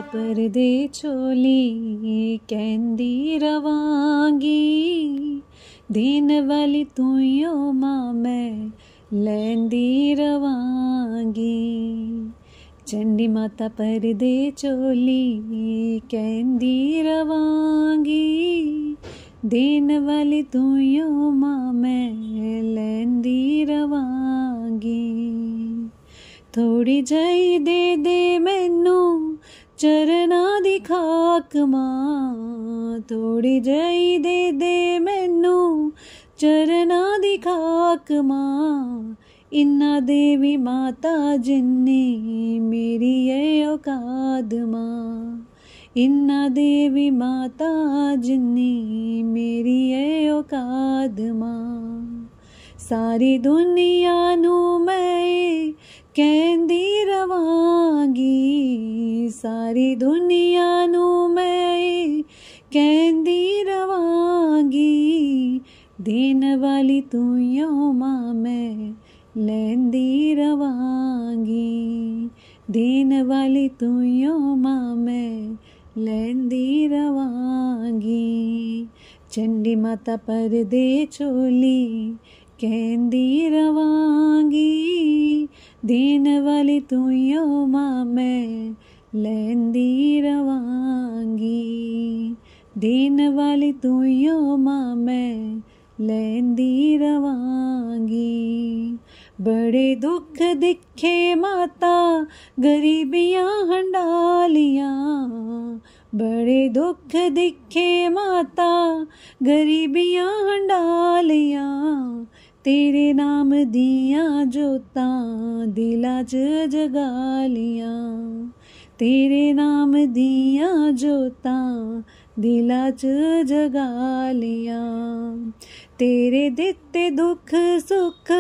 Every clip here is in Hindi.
परदे चोली कहंदी रवांगी, देन वाली तूयो मां मैं लैंदी रवांगी। चंडी माता परदे चोली कहंदी रवांगी, देन वाली तूयो मां मैं लैंदी रवांगी। थोड़ी जई दे दे मैनू चरना दी खाक मां, थोड़ी जई दे दे मैनू चरना दी खाक मां। इन्ना देवी माता जिन्नी मेरी है औकात मां, इन्ना देवी माता जिन्नी मेरी है औकात मां। सारी दुनिया नू मैं कहंदी रवांगी, सारी दुनिया नू मैं कहंदी रवांगी। देन वाली तूयो मां मैं लैंदी रवांगी, देन वाली तूयो मां मैं लैंदी रवांगी। चंडी माता परदे चोली कहंदी रवांगी, देन वाली तूयो मां मैं लैंदी रवांगी, देन वाली तूयो मां मैं लैंदी रवांगी। बड़े दुख दिखे माता गरीबियां हंडालियां, बड़े दुख दिखे माता गरीबियां हंडालियां। तेरे नाम दिया जोतां दिला च जगालियां, तेरे नाम दिया जोतां दिला च जगालियां। तेरे दिते दुख सुख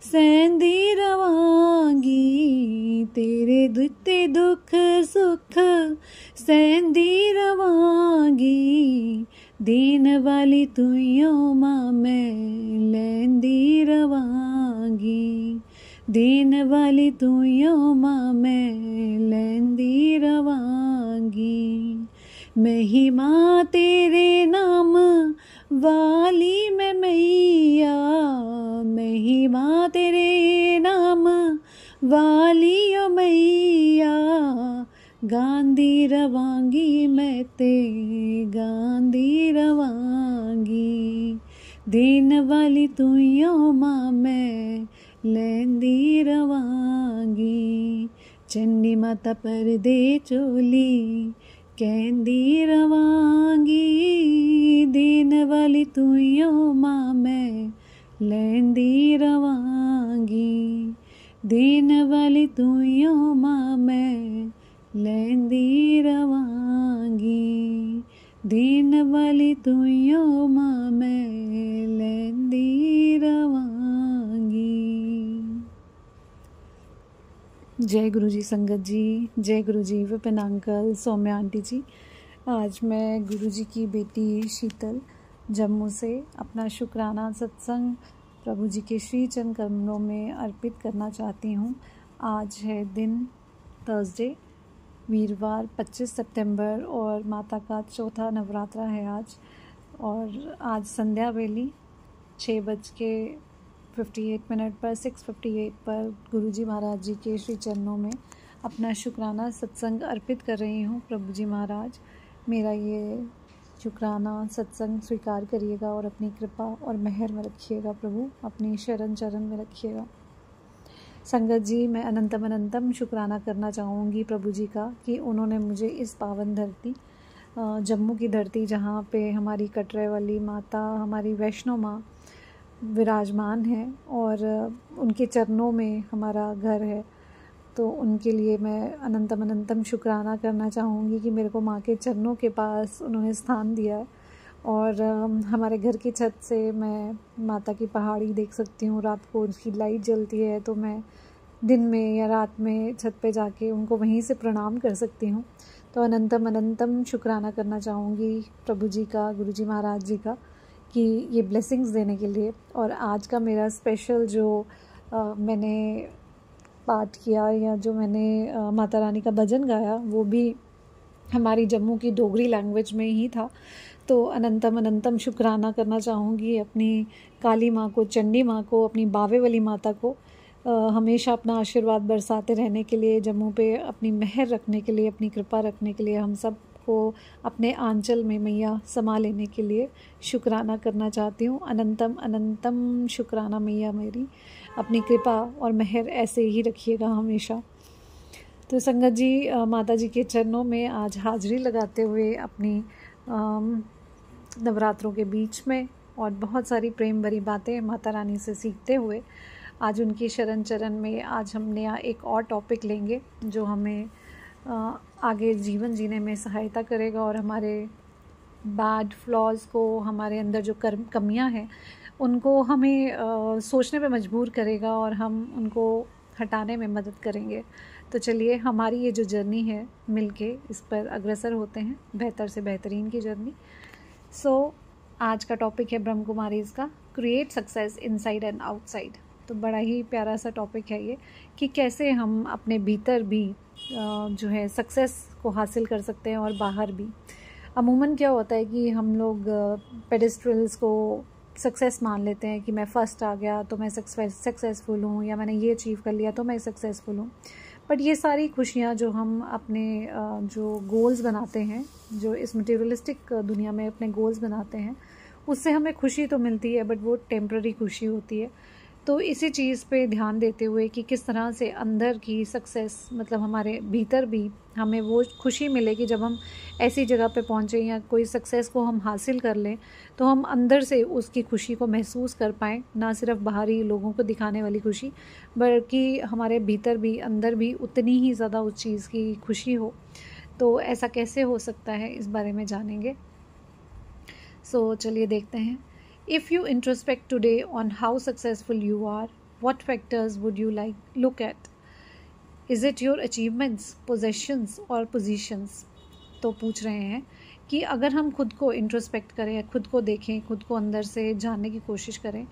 सहंदी रवांगी, तेरे दिते दुख सुख सहंदी रवांगी। देन वाली तूयो मां मैं लैंदी रवांगी, देन वाली तूयो मां मैं लैंदी रवांगी। महिमा तेरे नाम वाली मैं मैया, महिमा तेरे नाम वाली ओ मैया। गांधी रवांगी मैं ते गांधी रवांगी, देन वाली तूयो मां मैं लैंदी रवांगी। चंडी माता परदे चोली कहंदी रवांगी, देन वाली तूयो मां मैं लैंदी रवांगी, देन वाली तूयो मां मैं लैंदी रवांगी, देन वाली तूयो मां मैं लैंदी रवांगी। जय गुरु जी संगत जी, जय गुरु जी विपिन अंकल, सौम्या आंटी जी। आज मैं गुरु जी की बेटी शीतल जम्मू से अपना शुक्राना सत्संग प्रभु जी के श्री चरण कमलों में अर्पित करना चाहती हूँ। आज है दिन थर्सडे, वीरवार 25 सितंबर और माता का चौथा नवरात्रा है आज। और आज संध्या वेली 6:58 पर 6:58 पर गुरुजी महाराज जी के श्री चरणों में अपना शुक्राना सत्संग अर्पित कर रही हूँ। प्रभु जी महाराज मेरा ये शुक्राना सत्संग स्वीकार करिएगा और अपनी कृपा और मेहर में रखिएगा। प्रभु अपनी शरण चरण में रखिएगा। संगत जी, मैं अनंतम अनंतम शुक्राना करना चाहूँगी प्रभु जी का कि उन्होंने मुझे इस पावन धरती जम्मू की धरती, जहाँ पे हमारी कटरे वाली माता, हमारी वैष्णो माँ विराजमान है और उनके चरणों में हमारा घर है, तो उनके लिए मैं अनंतम अनंतम शुक्राना करना चाहूँगी कि मेरे को माँ के चरणों के पास उन्होंने स्थान दिया है। और हमारे घर की छत से मैं माता की पहाड़ी देख सकती हूँ। रात को उसकी लाइट जलती है तो मैं दिन में या रात में छत पे जाके उनको वहीं से प्रणाम कर सकती हूँ। तो अनंतम अनंतम शुक्राना करना चाहूँगी प्रभु जी का, गुरु जी महाराज जी का, कि ये ब्लेसिंग्स देने के लिए। और आज का मेरा स्पेशल जो मैंने पाठ किया या जो मैंने माता रानी का भजन गाया, वो भी हमारी जम्मू की डोगरी लैंग्वेज में ही था। तो अनंतम अनंतम शुक्राना करना चाहूँगी अपनी काली माँ को, चंडी माँ को, अपनी बावे वाली माता को हमेशा अपना आशीर्वाद बरसाते रहने के लिए, जम्मू पे अपनी मेहर रखने के लिए, अपनी कृपा रखने के लिए, हम सब को अपने आंचल में मैया समा लेने के लिए शुक्राना करना चाहती हूँ। अनंतम अनंतम शुक्राना मैया मेरी, अपनी कृपा और मेहर ऐसे ही रखिएगा हमेशा। तो संगत जी, माता जी के चरणों में आज हाजिरी लगाते हुए अपनी नवरात्रों के बीच में और बहुत सारी प्रेम भरी बातें माता रानी से सीखते हुए आज उनकी शरण चरण में आज हम नया एक और टॉपिक लेंगे जो हमें आगे जीवन जीने में सहायता करेगा और हमारे बैड फ्लॉज को, हमारे अंदर जो कमियां हैं उनको हमें सोचने पे मजबूर करेगा और हम उनको हटाने में मदद करेंगे। तो चलिए हमारी ये जो जर्नी है मिलके इस पर अग्रसर होते हैं, बेहतर से बेहतरीन की जर्नी। आज का टॉपिक है ब्रह्म कुमारीज़ का create success inside and outside. तो बड़ा ही प्यारा सा टॉपिक है ये कि कैसे हम अपने भीतर भी जो है सक्सेस को हासिल कर सकते हैं और बाहर भी। अमूमन क्या होता है कि हम लोग पेडेस्ट्रल्स को सक्सेस मान लेते हैं कि मैं फ़र्स्ट आ गया तो मैं सक्सेसफुल हूँ, या मैंने ये अचीव कर लिया तो मैं सक्सेसफुल हूँ। बट ये सारी खुशियाँ जो हम अपने जो गोल्स बनाते हैं, जो इस मटेरियलिस्टिक दुनिया में अपने गोल्स बनाते हैं, उससे हमें खुशी तो मिलती है बट वो टेम्प्ररी खुशी होती है। तो इसी चीज़ पे ध्यान देते हुए कि किस तरह से अंदर की सक्सेस, मतलब हमारे भीतर भी हमें वो खुशी मिलेगी जब हम ऐसी जगह पे पहुँचें या कोई सक्सेस को हम हासिल कर लें तो हम अंदर से उसकी खुशी को महसूस कर पाएँ, ना सिर्फ बाहरी लोगों को दिखाने वाली खुशी बल्कि हमारे भीतर भी अंदर भी उतनी ही ज़्यादा उस चीज़ की खुशी हो। तो ऐसा कैसे हो सकता है, इस बारे में जानेंगे। चलिए देखते हैं। If you introspect today on how successful you are, what factors would you look at? Is it your achievements, possessions or positions? तो पूछ रहे हैं कि अगर हम खुद को इंट्रोस्पेक्ट करें, खुद को देखें, खुद को अंदर से जानने की कोशिश करें,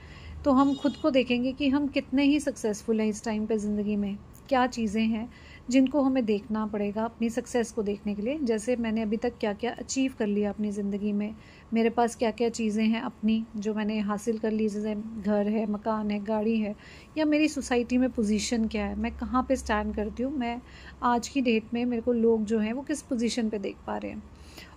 तो हम खुद को देखेंगे कि हम कितने ही सक्सेसफुल हैं इस टाइम पे ज़िंदगी में। क्या चीज़ें हैं जिनको हमें देखना पड़ेगा अपनी सक्सेस को देखने के लिए। जैसे मैंने अभी तक क्या क्या अचीव कर लिया अपनी ज़िंदगी में, मेरे पास क्या क्या चीज़ें हैं अपनी जो मैंने हासिल कर ली, जैसे घर है, मकान है, गाड़ी है, या मेरी सोसाइटी में पोजीशन क्या है, मैं कहाँ पे स्टैंड करती हूँ, मैं आज की डेट में मेरे को लोग जो हैं वो किस पोजीशन पे देख पा रहे हैं।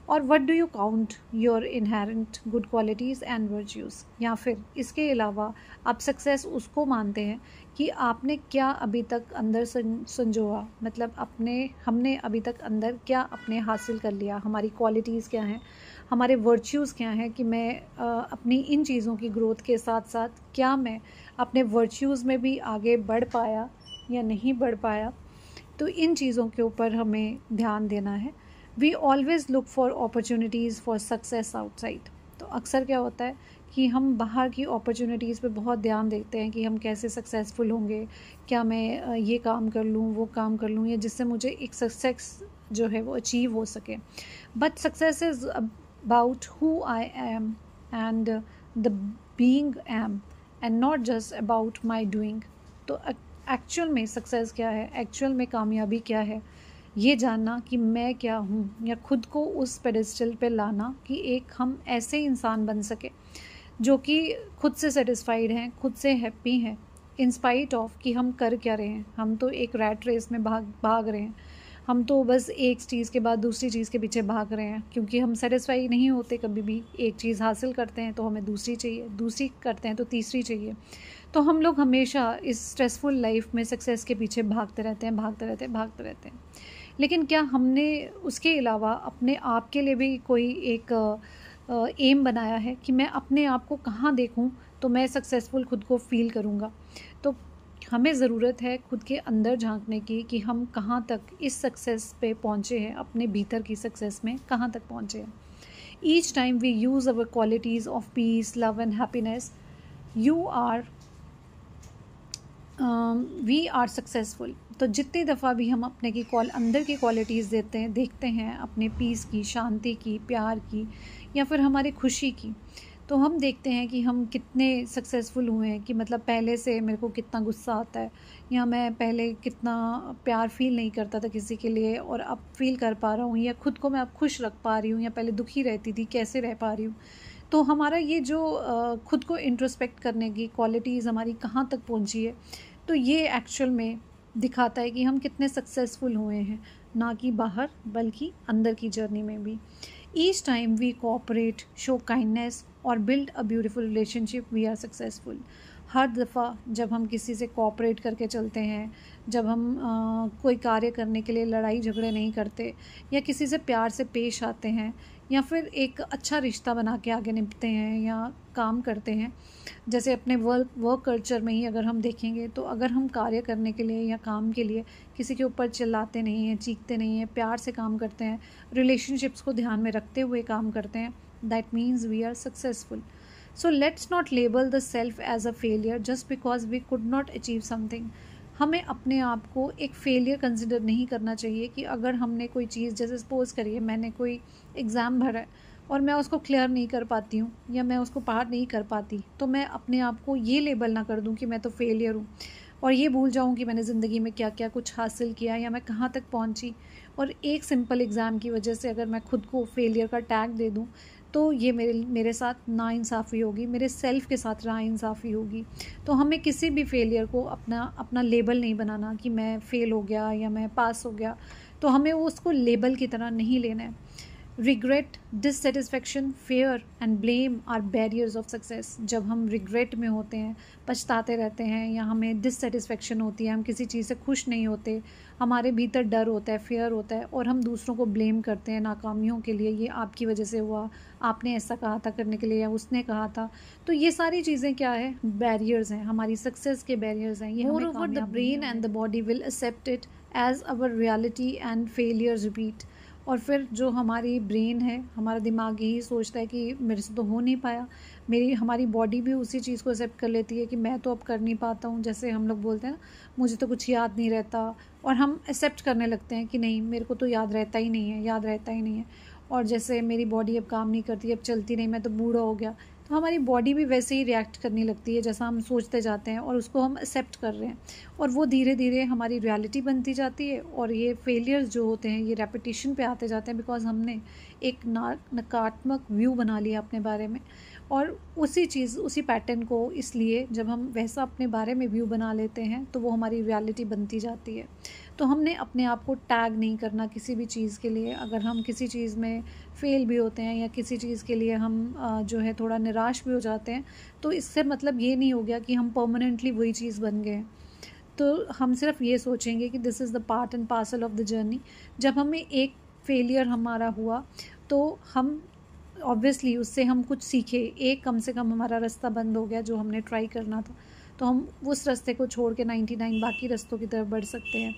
और what do you count your inherent good qualities and virtues, या फिर इसके अलावा आप सक्सेस उसको मानते हैं कि आपने क्या अभी तक अंदर संजोआ, मतलब हमने अभी तक अंदर क्या अपने हासिल कर लिया, हमारी क्वालिटीज़ क्या हैं, हमारे वर्च्यूज़ क्या हैं, कि मैं अपनी इन चीज़ों की ग्रोथ के साथ साथ क्या मैं अपने वर्च्यूज़ में भी आगे बढ़ पाया या नहीं बढ़ पाया। तो इन चीज़ों के ऊपर हमें ध्यान देना है। We always look for opportunities for success outside. तो अक्सर क्या होता है कि हम बाहर की अपॉर्चुनिटीज़ पे बहुत ध्यान देते हैं कि हम कैसे सक्सेसफुल होंगे, क्या मैं ये काम कर लूँ, वो काम कर लूँ, या जिससे मुझे एक सक्सेस जो है वो अचीव हो सके। But success is about who I am and the being am and not just about my doing. तो एक्चुअल में सक्सेस क्या है, एक्चुअल में कामयाबी क्या है, ये जानना कि मैं क्या हूँ, या खुद को उस पेडेस्टल पे लाना कि एक हम ऐसे इंसान बन सके जो कि खुद से सेटिस्फाइड हैं, खुद से हैप्पी हैं, इंस्पाइट ऑफ कि हम कर क्या रहे हैं। हम तो एक रैट रेस में भाग रहे हैं, हम तो बस एक चीज़ के बाद दूसरी चीज़ के पीछे भाग रहे हैं, क्योंकि हम सेटिस्फाई नहीं होते कभी भी। एक चीज़ हासिल करते हैं तो हमें दूसरी चाहिए, दूसरी करते हैं तो तीसरी चाहिए। तो हम लोग हमेशा इस स्ट्रेसफुल लाइफ में सक्सेस के पीछे भागते रहते हैं। लेकिन क्या हमने उसके अलावा अपने आप के लिए भी कोई एक एम बनाया है कि मैं अपने आप को कहाँ देखूँ तो मैं सक्सेसफुल खुद को फील करूँगा। तो हमें ज़रूरत है खुद के अंदर झांकने की कि हम कहाँ तक इस सक्सेस पे पहुँचे हैं, अपने भीतर की सक्सेस में कहाँ तक पहुँचे हैं। Each time we use our qualities of peace, love and happiness, we are successful. तो जितनी दफ़ा भी हम अपने की अंदर की क्वालिटीज़ देखते हैं अपने पीस की, शांति की, प्यार की, या फिर हमारी खुशी की, तो हम देखते हैं कि हम कितने सक्सेसफुल हुए हैं, कि मतलब पहले से मेरे को कितना गुस्सा आता है, या मैं पहले कितना प्यार फील नहीं करता था किसी के लिए और अब फील कर पा रहा हूँ, या खुद को मैं अब खुश रख पा रही हूँ, या पहले दुखी रहती थी कैसे रह पा रही हूँ। तो हमारा ये जो खुद को इंट्रोस्पेक्ट करने की क्वालिटीज़ हमारी कहाँ तक पहुँची है, तो ये एक्चुअल में दिखाता है कि हम कितने सक्सेसफुल हुए हैं, ना कि बाहर बल्कि अंदर की जर्नी में भी। Each time we cooperate, show kindness और build a beautiful relationship, we are successful. हर दफ़ा जब हम किसी से कोऑपरेट करके चलते हैं, जब हम कोई कार्य करने के लिए लड़ाई झगड़े नहीं करते, या किसी से प्यार से पेश आते हैं, या फिर एक अच्छा रिश्ता बना के आगे निभते हैं या काम करते हैं, जैसे अपने वर्क कल्चर में ही अगर हम देखेंगे, तो अगर हम कार्य करने के लिए या काम के लिए किसी के ऊपर चिल्लाते नहीं हैं, चीखते नहीं हैं, प्यार से काम करते हैं, रिलेशनशिप्स को ध्यान में रखते हुए काम करते हैं, that means we are successful. So let's not label the self as a failure just because we could not achieve something. हमें अपने आप को एक फेलियर कंसिडर नहीं करना चाहिए कि अगर हमने कोई चीज़, जैसे सपोज़ करिए मैंने कोई एग्ज़ाम भरा है और मैं उसको क्लियर नहीं कर पाती हूँ, या मैं उसको पार नहीं कर पाती, तो मैं अपने आप को ये लेबल ना कर दूँ कि मैं तो फेलियर हूँ, और ये भूल जाऊँ कि मैंने ज़िंदगी में क्या क्या कुछ हासिल किया या मैं कहाँ तक पहुँची। और एक सिंपल एग्ज़ाम की वजह से अगर मैं खुद को फेलियर का टैग दे दूँ, तो ये मेरे साथ नाइंसाफ़ी होगी, मेरे सेल्फ़ के साथ नाइंसाफ़ी होगी। तो हमें किसी भी फेलियर को अपना लेबल नहीं बनाना कि मैं फ़ेल हो गया या मैं पास हो गया, तो हमें उसको लेबल की तरह नहीं लेना है। Regret, dissatisfaction, fear and blame are barriers of success. जब हम रिग्रेट में होते हैं, पछताते रहते हैं, या हमें डिससेटिस्फेक्शन होती है, हम किसी चीज़ से खुश नहीं होते, हमारे भीतर डर होता है, फेयर होता है, और हम दूसरों को ब्लेम करते हैं नाकामियों के लिए, ये आपकी वजह से हुआ, आपने ऐसा कहा था करने के लिए, या उसने कहा था। तो ये सारी चीज़ें क्या है, बैरियर्स हैं, हमारी सक्सेस के बैरियर्स हैं। ये more over the brain and the body will accept it as our reality and failures repeat. और फिर जो हमारी ब्रेन है, हमारा दिमाग यही सोचता है कि मेरे से तो हो नहीं पाया, हमारी बॉडी भी उसी चीज़ को एक्सेप्ट कर लेती है कि मैं तो अब कर नहीं पाता हूँ। जैसे हम लोग बोलते हैं ना, मुझे तो कुछ याद नहीं रहता, और हम एक्सेप्ट करने लगते हैं कि नहीं, मेरे को तो याद रहता ही नहीं है, याद रहता ही नहीं है। और जैसे मेरी बॉडी अब काम नहीं करती, अब चलती नहीं, मैं तो बूढ़ा हो गया, तो हमारी बॉडी भी वैसे ही रिएक्ट करने लगती है जैसा हम सोचते जाते हैं, और उसको हम एक्सेप्ट कर रहे हैं, और वो धीरे धीरे हमारी रियलिटी बनती जाती है। और ये फेलियर्स जो होते हैं ये रेपिटेशन पे आते जाते हैं, बिकॉज हमने एक नकारात्मक व्यू बना लिया अपने बारे में। और उसी पैटर्न को, इसलिए जब हम वैसा अपने बारे में व्यू बना लेते हैं तो वो हमारी रियलिटी बनती जाती है। तो हमने अपने आप को टैग नहीं करना किसी भी चीज़ के लिए। अगर हम किसी चीज़ में फेल भी होते हैं, या किसी चीज़ के लिए हम जो है थोड़ा निराश भी हो जाते हैं, तो इससे मतलब ये नहीं हो गया कि हम परमानेंटली वही चीज़ बन गए। तो हम सिर्फ ये सोचेंगे कि this is the part and parcel of the journey. जब हमें एक फेलियर हमारा हुआ, तो हम ऑब्वियसली उससे हम कुछ सीखे, एक कम से कम हमारा रास्ता बंद हो गया जो हमने ट्राई करना था, तो हम उस रास्ते को छोड़ के 99 बाकी रास्तों की तरफ बढ़ सकते हैं।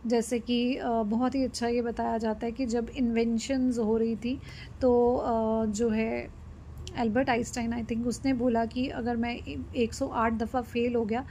जैसे कि बहुत ही अच्छा ये बताया जाता है कि जब इन्वेंशंस हो रही थी, तो जो है एल्बर्ट आइंस्टाइन, आई थिंक, उसने बोला कि अगर मैं 108 दफ़ा फेल हो गया,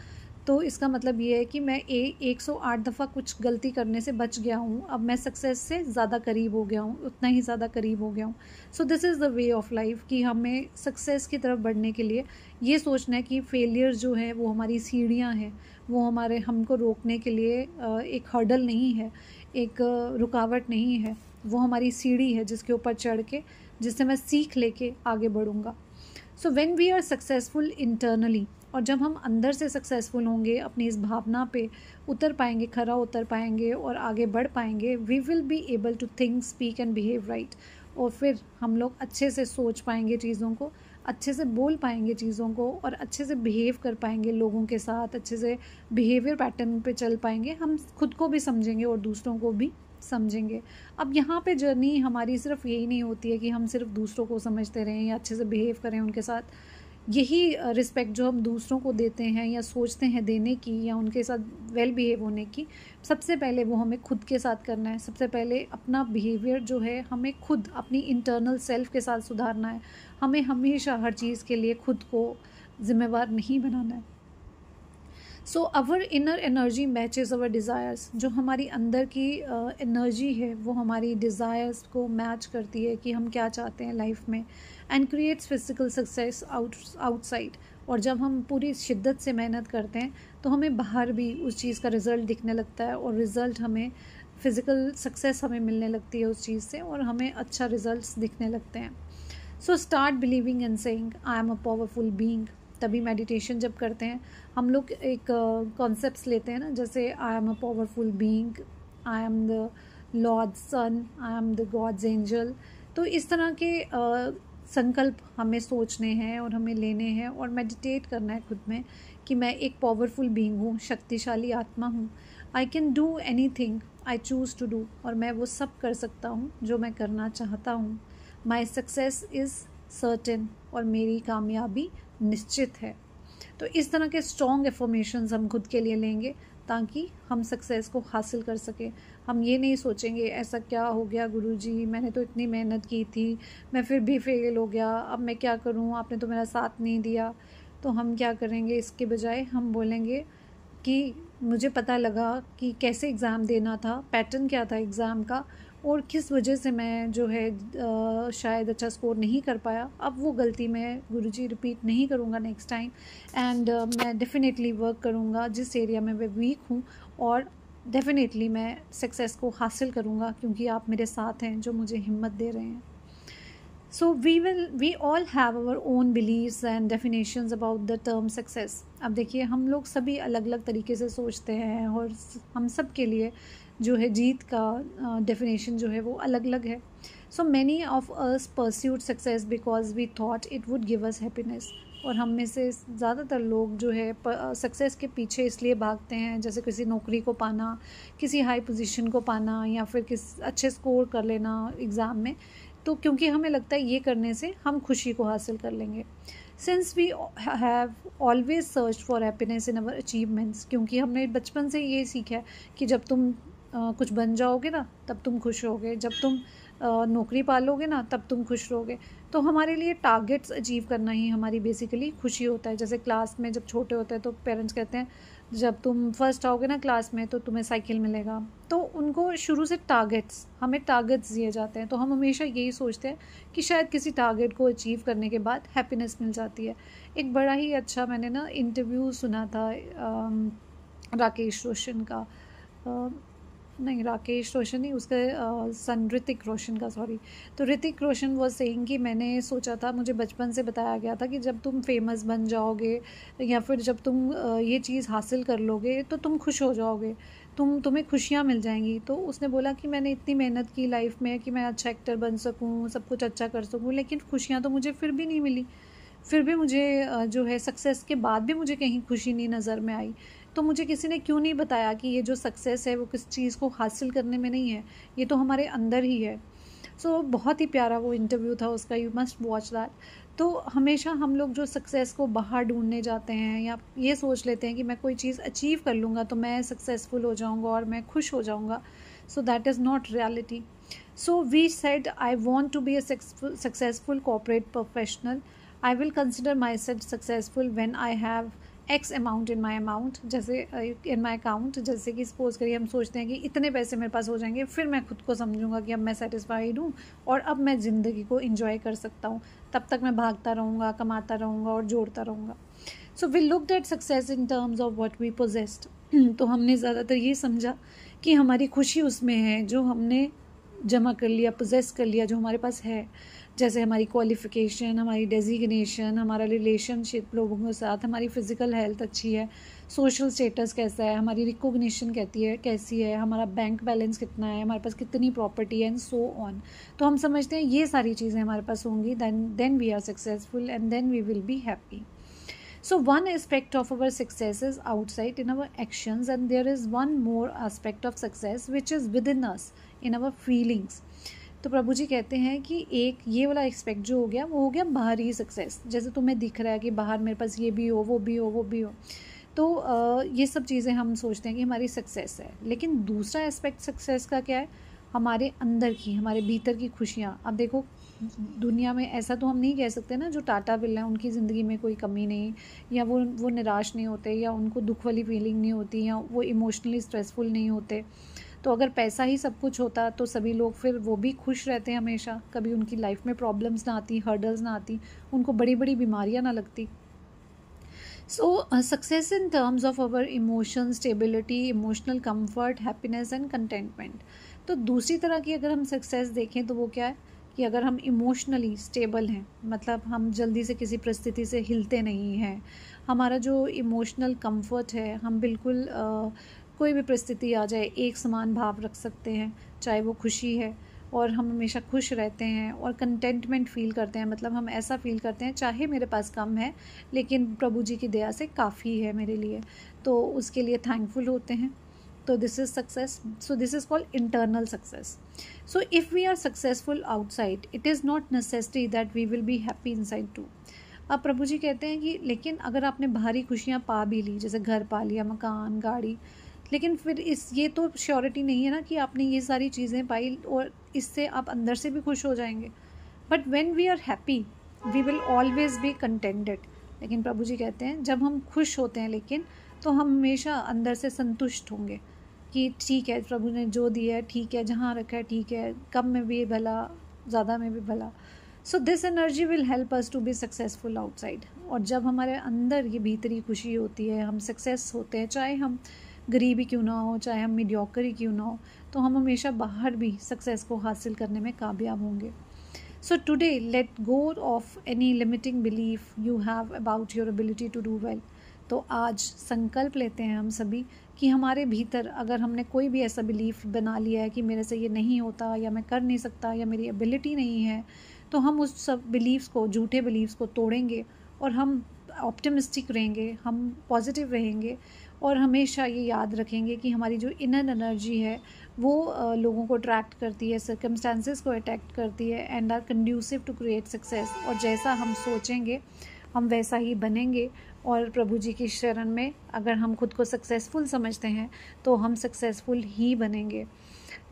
तो इसका मतलब ये है कि मैं 108 दफ़ा कुछ गलती करने से बच गया हूँ, अब मैं सक्सेस से ज़्यादा करीब हो गया हूँ, उतना ही ज़्यादा करीब हो गया हूँ। सो this is the way of life, कि हमें सक्सेस की तरफ बढ़ने के लिए ये सोचना है कि फेलियर जो है वो हमारी सीढ़ियाँ हैं, वो हमको रोकने के लिए एक हर्डल नहीं है, एक रुकावट नहीं है, वो हमारी सीढ़ी है जिसके ऊपर चढ़ के, जिससे मैं सीख लेके आगे बढ़ूँगा। So when we are successful internally, और जब हम अंदर से सक्सेसफुल होंगे, अपनी इस भावना पे उतर पाएंगे, खरा उतर पाएंगे और आगे बढ़ पाएंगे, we will be able to think, speak and behave right. और फिर हम लोग अच्छे से सोच पाएंगे चीज़ों को, अच्छे से बोल पाएंगे चीज़ों को, और अच्छे से बिहेव कर पाएंगे लोगों के साथ, अच्छे से बिहेवियर पैटर्न पे चल पाएंगे, हम खुद को भी समझेंगे और दूसरों को भी समझेंगे। अब यहाँ पे जर्नी हमारी सिर्फ यही नहीं होती है कि हम सिर्फ दूसरों को समझते रहें या अच्छे से बिहेव करें उनके साथ। यही रिस्पेक्ट जो हम दूसरों को देते हैं या सोचते हैं देने की, या उनके साथ वेल बिहेव होने की, सबसे पहले वो हमें खुद के साथ करना है। सबसे पहले अपना बिहेवियर जो है हमें खुद अपनी इंटरनल सेल्फ के साथ सुधारना है। हमें हमेशा हर चीज़ के लिए खुद को जिम्मेवार नहीं बनाना है। So our inner energy matches our desires. जो हमारी अंदर की एनर्जी है वो हमारी डिज़ायर्स को मैच करती है कि हम क्या चाहते हैं लाइफ में, and creates physical success outside. और जब हम पूरी शिद्दत से मेहनत करते हैं तो हमें बाहर भी उस चीज़ का रिज़ल्ट दिखने लगता है, और रिज़ल्ट हमें फिज़िकल सक्सेस हमें मिलने लगती है उस चीज़ से, और हमें अच्छा रिज़ल्ट्स दिखने लगते हैं। So start believing and saying I am a powerful being. तभी मेडिटेशन जब करते हैं हम लोग एक कॉन्सेप्ट्स लेते हैं ना, जैसे I am a powerful being, I am the Lord's son, I am the God's angel. तो इस तरह के संकल्प हमें सोचने हैं और हमें लेने हैं और मेडिटेट करना है खुद में कि मैं एक पावरफुल बीइंग हूँ, शक्तिशाली आत्मा हूँ। I can do anything I choose to do. और मैं वो सब कर सकता हूँ जो मैं करना चाहता हूँ। My success is certain. और मेरी कामयाबी निश्चित है। तो इस तरह के स्ट्रॉन्ग एफर्मेशंस हम खुद के लिए लेंगे ताकि हम सक्सेस को हासिल कर सकें। हम ये नहीं सोचेंगे ऐसा क्या हो गया गुरुजी, मैंने तो इतनी मेहनत की थी, मैं फिर भी फेल हो गया, अब मैं क्या करूं, आपने तो मेरा साथ नहीं दिया। तो हम क्या करेंगे, इसके बजाय हम बोलेंगे कि मुझे पता लगा कि कैसे एग्ज़ाम देना था, पैटर्न क्या था एग्ज़ाम का, और किस वजह से मैं जो है शायद अच्छा स्कोर नहीं कर पाया। अब वो गलती मैं गुरुजी रिपीट नहीं करूँगा नेक्स्ट टाइम, एंड मैं डेफिनेटली वर्क करूँगा जिस एरिया में मैं वीक हूँ, और डेफिनेटली मैं सक्सेस को हासिल करूँगा क्योंकि आप मेरे साथ हैं जो मुझे हिम्मत दे रहे हैं। So we all have our own beliefs and definitions about the term success. अब देखिए हम लोग सभी अलग अलग तरीके से सोचते हैं, और हम सब के लिए जो है जीत का डेफिनेशन जो है वो अलग अलग है। So many of us pursued success because we thought it would give us happiness. और हम में से ज़्यादातर लोग जो है सक्सेस के पीछे इसलिए भागते हैं, जैसे किसी नौकरी को पाना, किसी हाई पोजीशन को पाना, या फिर किस अच्छे स्कोर कर लेना एग्ज़ाम में। तो क्योंकि हमें लगता है ये करने से हम खुशी को हासिल कर लेंगे। Since we have always search for happiness in our achievements. क्योंकि हमने बचपन से ये सीखा है कि जब तुम कुछ बन जाओगे ना तब तुम खुश रहोगे, जब तुम नौकरी पालोगे ना तब तुम खुश रहोगे। तो हमारे लिए टारगेट्स अचीव करना ही हमारी बेसिकली खुशी होता है। जैसे क्लास में जब छोटे होते हैं तो पेरेंट्स कहते हैं जब तुम फर्स्ट आओगे ना क्लास में तो तुम्हें साइकिल मिलेगा। तो उनको शुरू से हमें टारगेट्स दिए जाते हैं, तो हम हमेशा यही सोचते हैं कि शायद किसी टारगेट को अचीव करने के बाद हैप्पीनेस मिल जाती है। एक बड़ा ही अच्छा मैंने ना इंटरव्यू सुना था राकेश रोशन का, नहीं राकेश रोशन नहीं, उसका सन ऋतिक रोशन का, सॉरी। तो ऋतिक रोशन वो सेइंग कि मैंने सोचा था, मुझे बचपन से बताया गया था कि जब तुम फेमस बन जाओगे या फिर जब तुम ये चीज़ हासिल कर लोगे तो तुम खुश हो जाओगे, तुम्हें खुशियाँ मिल जाएंगी। तो उसने बोला कि मैंने इतनी मेहनत की लाइफ में कि मैं अच्छा एक्टर बन सकूँ, सब कुछ अच्छा कर सकूँ, लेकिन खुशियाँ तो मुझे फिर भी नहीं मिली। फिर भी मुझे जो है सक्सेस के बाद भी मुझे कहीं खुशी नहीं नज़र में आई। तो मुझे किसी ने क्यों नहीं बताया कि ये जो सक्सेस है वो किस चीज़ को हासिल करने में नहीं है, ये तो हमारे अंदर ही है। सो बहुत ही प्यारा वो इंटरव्यू था उसका, यू मस्ट वॉच दैट। तो हमेशा हम लोग जो सक्सेस को बाहर ढूंढने जाते हैं या ये सोच लेते हैं कि मैं कोई चीज़ अचीव कर लूँगा तो मैं सक्सेसफुल हो जाऊँगा और मैं खुश हो जाऊँगा। So that is not reality. So we said I want to be a successful corporate professional. I will consider myself successful when I have X amount in my amount, जैसे in my account। जैसे कि सपोज करिए हम सोचते हैं कि इतने पैसे मेरे पास हो जाएंगे, फिर मैं खुद को समझूंगा कि अब मैं सेटिस्फाइड हूँ और अब मैं ज़िंदगी को इंजॉय कर सकता हूँ। तब तक मैं भागता रहूँगा, कमाता रहूँगा और जोड़ता रहूँगा। So we looked at success in terms of what we possessed. तो हमने ज़्यादातर ये समझा कि हमारी खुशी उसमें है जो हमने जमा कर लिया, पोजेस कर लिया, जो हमारे पास है। जैसे हमारी क्वालिफ़िकेशन, हमारी डेजिग्नेशन, हमारा रिलेशनशिप लोगों के साथ, हमारी फ़िज़िकल हेल्थ अच्छी है, सोशल स्टेटस कैसा है, हमारी रिकॉग्निशन कैसी है, हमारा बैंक बैलेंस कितना है, हमारे पास कितनी प्रॉपर्टी है, एंड सो ऑन। तो हम समझते हैं ये सारी चीज़ें हमारे पास होंगी, then we are successful and then we will be happy. So one aspect of our success is outside in our actions, and there is one more aspect of success which is within us in our feelings. तो प्रभु जी कहते हैं कि एक ये वाला एक्सपेक्ट जो हो गया वो हो गया बाहरी सक्सेस, जैसे तुम्हें दिख रहा है कि बाहर मेरे पास ये भी हो, वो भी हो, वो भी हो। तो ये सब चीज़ें हम सोचते हैं कि हमारी सक्सेस है। लेकिन दूसरा एस्पेक्ट सक्सेस का क्या है, हमारे अंदर की, हमारे भीतर की खुशियाँ। अब देखो दुनिया में ऐसा तो हम नहीं कह सकते ना, जो टाटा बिरला हैं उनकी ज़िंदगी में कोई कमी नहीं, या वो निराश नहीं होते, या उनको दुख वाली फीलिंग नहीं होती, या वो इमोशनली स्ट्रेसफुल नहीं होते। तो अगर पैसा ही सब कुछ होता तो सभी लोग फिर वो भी खुश रहते हमेशा, कभी उनकी लाइफ में प्रॉब्लम्स ना आती, हर्डल्स ना आती, उनको बड़ी बड़ी बीमारियां ना लगती। So, success in terms of our emotion, stability, emotional comfort, happiness and contentment. तो दूसरी तरह की अगर हम सक्सेस देखें तो वो क्या है कि अगर हम इमोशनली स्टेबल हैं, मतलब हम जल्दी से किसी परिस्थिति से हिलते नहीं हैं, हमारा जो इमोशनल कंफर्ट है, हम बिल्कुल कोई भी परिस्थिति आ जाए एक समान भाव रख सकते हैं, चाहे वो खुशी है, और हम हमेशा खुश रहते हैं और कंटेंटमेंट फ़ील करते हैं, मतलब हम ऐसा फ़ील करते हैं चाहे मेरे पास कम है लेकिन प्रभु जी की दया से काफ़ी है मेरे लिए, तो उसके लिए थैंकफुल होते हैं। तो this is success. So this is called internal success. So if we are successful outside, it is not necessary that we will be happy inside too. अब प्रभु जी कहते हैं कि लेकिन अगर आपने बाहरी खुशियाँ पा भी ली, जैसे घर पा लिया, मकान, गाड़ी, लेकिन फिर इस ये तो श्योरिटी नहीं है ना कि आपने ये सारी चीज़ें पाई और इससे आप अंदर से भी खुश हो जाएंगे। But when we are happy we will always be contented. लेकिन प्रभु जी कहते हैं जब हम खुश होते हैं लेकिन, तो हम हमेशा अंदर से संतुष्ट होंगे कि ठीक है, प्रभु ने जो दिया है ठीक है, जहाँ रखा है ठीक है, कम में भी भला, ज़्यादा में भी भला। So this energy will help us to be successful outside. और जब हमारे अंदर ये भीतरी खुशी होती है, हम सक्सेस होते हैं, चाहे हम गरीबी क्यों ना हो, चाहे हम मीडियोकर ही क्यों ना हो, तो हम हमेशा बाहर भी सक्सेस को हासिल करने में कामयाब होंगे। So today let go of any limiting belief you have about your ability to do well. तो आज संकल्प लेते हैं हम सभी कि हमारे भीतर अगर हमने कोई भी ऐसा बिलीफ बना लिया है कि मेरे से ये नहीं होता, या मैं कर नहीं सकता, या मेरी एबिलिटी नहीं है, तो हम उस सब बिलीव्स को, झूठे बिलीव्स को तोड़ेंगे और हम ऑप्टिमिस्टिक रहेंगे, हम पॉजिटिव रहेंगे, और हमेशा ये याद रखेंगे कि हमारी जो इनर एनर्जी है वो लोगों को अट्रैक्ट करती है, सर्कमस्टांसेस को अट्रैक्ट करती है, and are conducive to create success. और जैसा हम सोचेंगे हम वैसा ही बनेंगे। और प्रभु जी की शरण में अगर हम खुद को सक्सेसफुल समझते हैं तो हम सक्सेसफुल ही बनेंगे।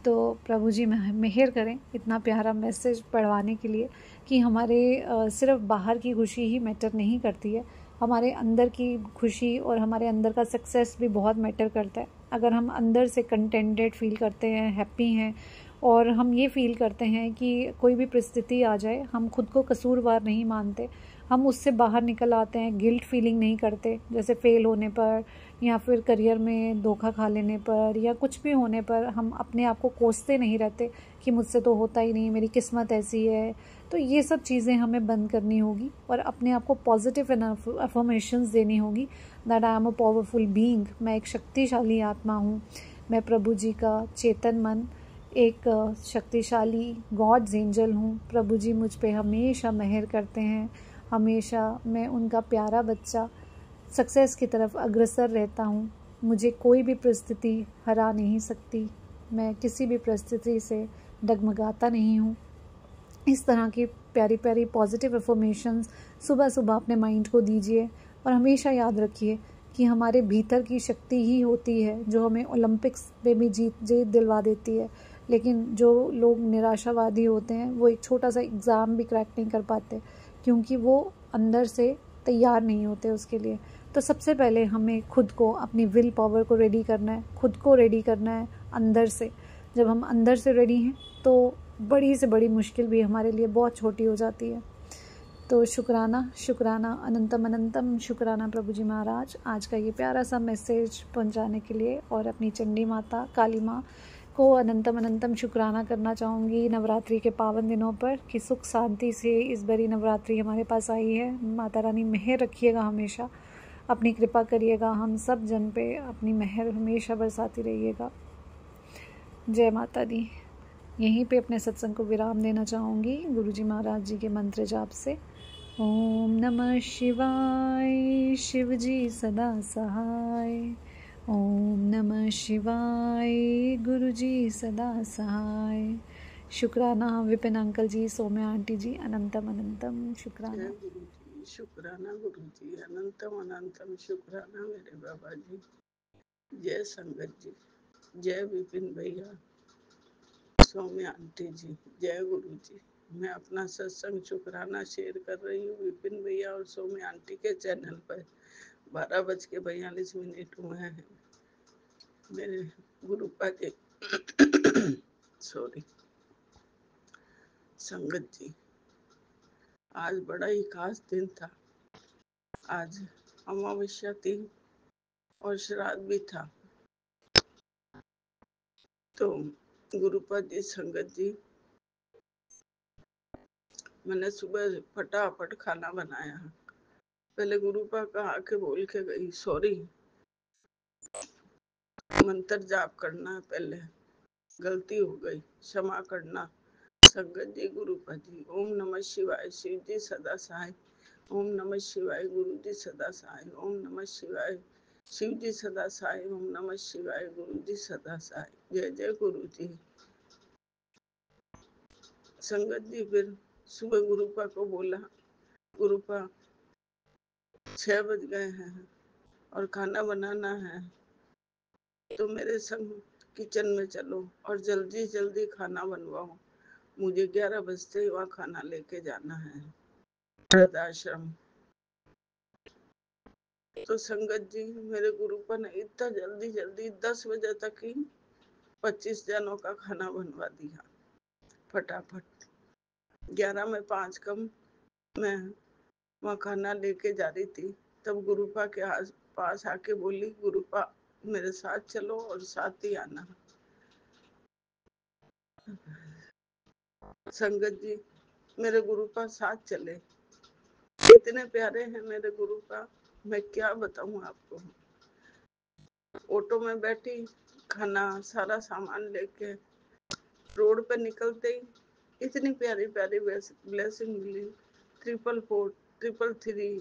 तो प्रभु जी मेहर करें इतना प्यारा मैसेज पढ़वाने के लिए कि हमारे सिर्फ बाहर की खुशी ही मैटर नहीं करती है, हमारे अंदर की खुशी और हमारे अंदर का सक्सेस भी बहुत मैटर करता है। अगर हम अंदर से कंटेंटेड फील करते हैं, हैप्पी हैं, और हम ये फील करते हैं कि कोई भी परिस्थिति आ जाए हम खुद को कसूरवार नहीं मानते, हम उससे बाहर निकल आते हैं, गिल्ट फीलिंग नहीं करते, जैसे फेल होने पर या फिर करियर में धोखा खा लेने पर या कुछ भी होने पर हम अपने आप को कोसते नहीं रहते कि मुझसे तो होता ही नहीं, मेरी किस्मत ऐसी है। तो ये सब चीज़ें हमें बंद करनी होगी और अपने आप को पॉजिटिव अफर्मेशंस देनी होगी that I am a powerful being. मैं एक शक्तिशाली आत्मा हूँ, मैं प्रभु जी का चेतन मन, एक शक्तिशाली गॉड्स एंजल हूँ। प्रभु जी मुझ पे हमेशा मेहर करते हैं, हमेशा मैं उनका प्यारा बच्चा सक्सेस की तरफ अग्रसर रहता हूँ। मुझे कोई भी परिस्थिति हरा नहीं सकती, मैं किसी भी परिस्थिति से डगमगाता नहीं हूँ। इस तरह की प्यारी प्यारी पॉजिटिव अफर्मेशंस सुबह सुबह अपने माइंड को दीजिए और हमेशा याद रखिए कि हमारे भीतर की शक्ति ही होती है जो हमें ओलंपिक्स में भी जीत दिलवा देती है। लेकिन जो लोग निराशावादी होते हैं वो एक छोटा सा एग्ज़ाम भी क्रैक नहीं कर पाते क्योंकि वो अंदर से तैयार नहीं होते उसके लिए। तो सबसे पहले हमें खुद को, अपनी विल पावर को रेडी करना है, खुद को रेडी करना है अंदर से। जब हम अंदर से रेडी हैं तो बड़ी से बड़ी मुश्किल भी हमारे लिए बहुत छोटी हो जाती है। तो शुक्राना शुक्राना अनंतम अनंतम शुक्राना प्रभु जी महाराज, आज का ये प्यारा सा मैसेज पहुंचाने के लिए। और अपनी चंडी माता काली माँ को अनंतम अनंतम शुक्राना करना चाहूँगी नवरात्रि के पावन दिनों पर कि सुख शांति से इस बड़ी नवरात्रि हमारे पास आई है। माता रानी मेहर रखिएगा, हमेशा अपनी कृपा करिएगा, हम सब जन पे अपनी मेहर हमेशा बरसाती रहिएगा। जय माता दी। यहीं पे अपने सत्संग को विराम देना चाहूँगी गुरुजी महाराज जी के मंत्र जाप से। ओम नमः शिवाय, शिव जी सदा सहाय। ओम नमः शिवाय, गुरुजी सदा सहाय। शुक्राना विपिन अंकल जी, सौम्या आंटी जी, अनंतम अनंतम शुक्राना। शुक्राना गुरु जी, अनंतम अनंतम शुक्राना मेरे बाबा जी। जय संगत जी, जय विपिन भैया, सौम्या आंटी जी, जय गुरु जी। मैं अपना सत्संग शुक्राना शेयर कर रही हूँ विपिन भैया और सोमी आंटी के चैनल पर। 12:42 हुए हैं। मेरे गुरुपा के सॉरी संगत जी, आज बड़ा ही खास दिन था। आज अमावस्या थी और श्राद्ध भी था। तो गुरुपा जी, संगत जी, मैंने सुबह फटाफट खाना बनाया। पहले गुरुपा का आके बोल के गई, सॉरी मंत्र जाप करना है, पहले गलती हो गई, क्षमा करना। संगत जी, गुरुपा जी, ओम नमः शिवाय, शिव जी सदा सहाय। ओम नमः शिवाय, गुरु जी सदा सहाय। ओम नमः शिवाय, शिव जी सदा सहाय। ओम नमः शिवाय, गुरु जी सदा सहाय। जय जय गुरु जी। संगत जी, फिर सुबह गुरुपा को बोला, गुरुपा 6 बज गए हैं और खाना बनाना है, तो मेरे संग किचन में चलो और जल्दी जल्दी खाना बनवाओ। मुझे 11 बजते ही वहाँ खाना लेके जाना है वृद्धाश्रम। तो संगत जी, मेरे गुरुपा ने इतना जल्दी जल्दी 10 बजे तक ही 25 जनों का खाना बनवा दिया फटाफट। 11 में 5 कम मैं वहाँ खाना लेके जा रही थी, तब गुरुपा के पास आके बोली, गुरुपा मेरे साथ चलो और साथ ही आना। संगत जी, मेरे गुरुपा साथ चले। इतने प्यारे हैं मेरे गुरुपा, मैं क्या बताऊं आपको। ऑटो में बैठी, खाना सारा सामान लेके रोड पे निकलते ही इतनी प्यारी प्यारी ब्लेसिंग मिली। 444, 333,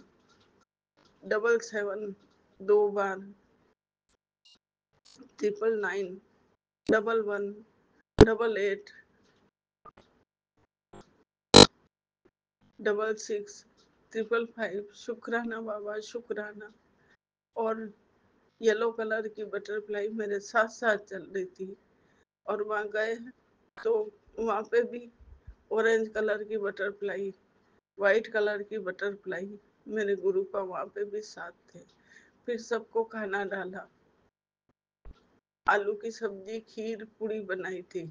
777, 2 बार, 999, 11, 88, 66, 555। शुक्राना बाबा, शुक्राना। और येलो कलर की बटरफ्लाई मेरे साथ साथ चल रही थी। और वहाँ गए तो वहाँ पे भी ऑरेंज कलर की बटरफ्लाई, व्हाइट कलर की बटरफ्लाई, मेरे गुरु का वहाँ पे भी साथ थे। फिर सबको खाना डाला, आलू की सब्जी, खीर, पूड़ी बनाई थी,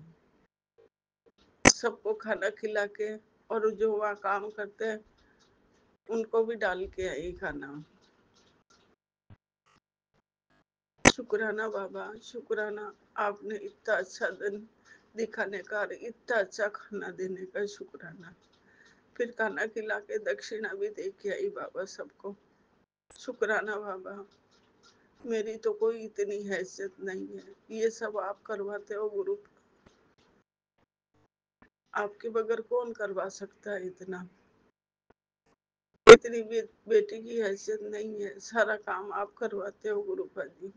सबको खाना खिला के, और जो वहाँ काम करते हैं उनको भी डाल के आई खाना। शुक्राना बाबा, शुक्राना, आपने इतना अच्छा दिन दिखाने का और इतना अच्छा खाना देने का शुक्राना। फिर खाना खिला के दक्षिणा भी दे के आई बाबा सबको। शुक्राना बाबा, मेरी तो कोई इतनी हैसियत नहीं है, ये सब आप करवाते हो गुरु, आपके बगैर कौन करवा सकता है इतना। इतनी बेटी की हैसियत नहीं है, सारा काम आप करवाते हो गुरुपा जी।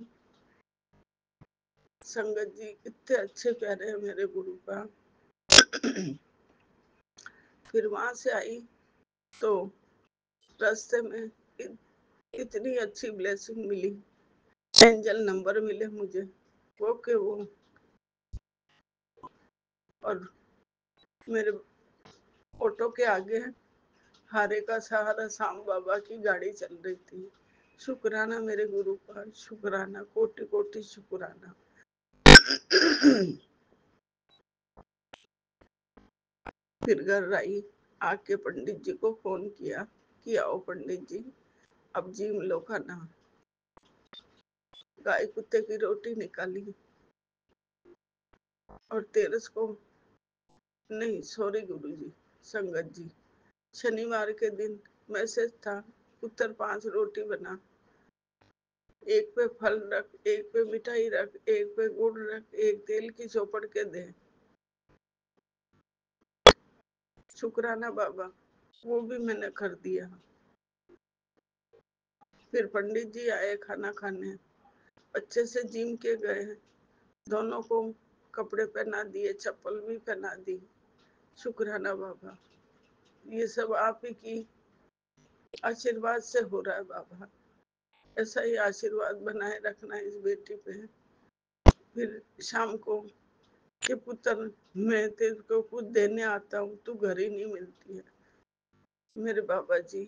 संगत जी, इतने अच्छे प्यारे हैं मेरे गुरुपा। फिर वहां से आई तो रास्ते में इतनी अच्छी ब्लेसिंग मिली, एंजल नंबर मिले मुझे, वो के वो। और मेरे ऑटो के आगे हारे का सहारा शाम बाबा की गाड़ी चल रही थी। शुक्राना मेरे गुरु का, शुक्राना, कोटि कोटि शुक्राना। फिर घर आई, आके पंडित जी को फोन किया कि आओ पंडित जी, अब जिम लो खाना। गाय कुत्ते की रोटी निकाली और तेरस को, नहीं सॉरी गुरु जी, संगत जी, शनिवार के दिन मैसेज था, उत्तर 5 रोटी बना, एक पे फल रख, एक पे मिठाई रख, एक पे गुड़ रख, एक तेल की चौपड़ के दे। शुक्राना बाबा, वो भी मैंने कर दिया। फिर पंडित जी आए खाना खाने, अच्छे से जिम के गए, दोनों को कपड़े पहना दिए, चप्पल भी पहना दी। शुक्राना बाबा, ये सब आप ही की आशीर्वाद से हो रहा है बाबा, ऐसा ही आशीर्वाद बनाए रखना इस बेटी पे। फिर शाम को कि पुत्र मैं तेरे को कुछ देने आता हूँ, तू घर ही नहीं मिलती है। मेरे बाबा जी,